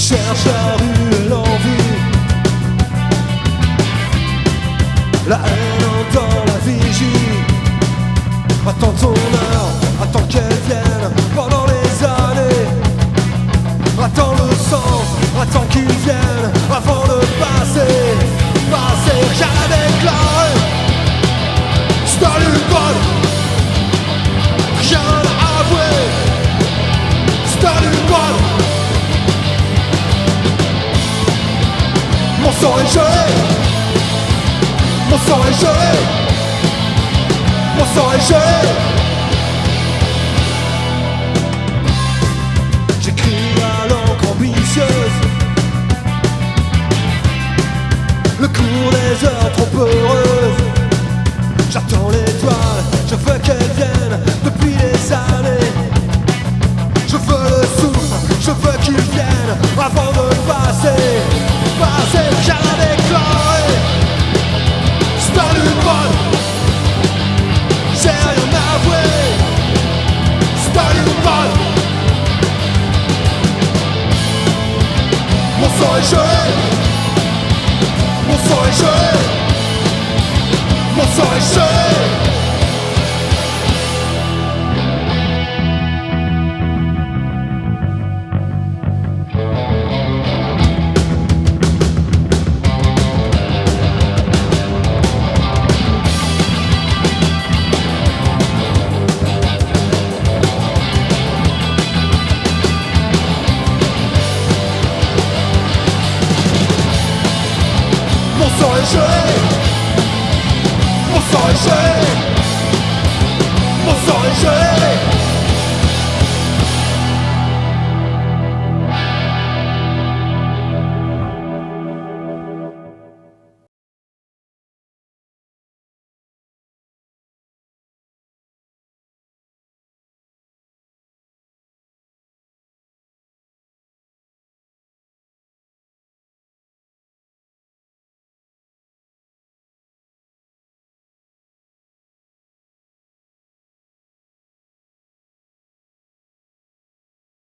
Cherche la rue et l'envie, la haine dans la vigie. Attends ton heure, attends qu'elle vienne pendant les années. Attends le sens, attends qu'il vienne avant de passer. Passer, rien à déclarer. Stalingrad, rien à avouer. Stalingrad. Mon sang est gelé, mon sang est gelé, mon sang est gelé. J'écris à l'encre ambitieuse le cours des heures trop heureuses. J'attends l'étoile, je veux qu'elle vienne depuis des années. Je veux le souffle, je veux qu'il vienne avant de passer. Passer, rien à déclarer. Stalingrad, j'ai rien à avouer. Stalingrad, mon sang est gelé, mon sang est gelé, mon sang est gelé. Mon sang est gelé, mon sang est gelé, mon sang est gelé.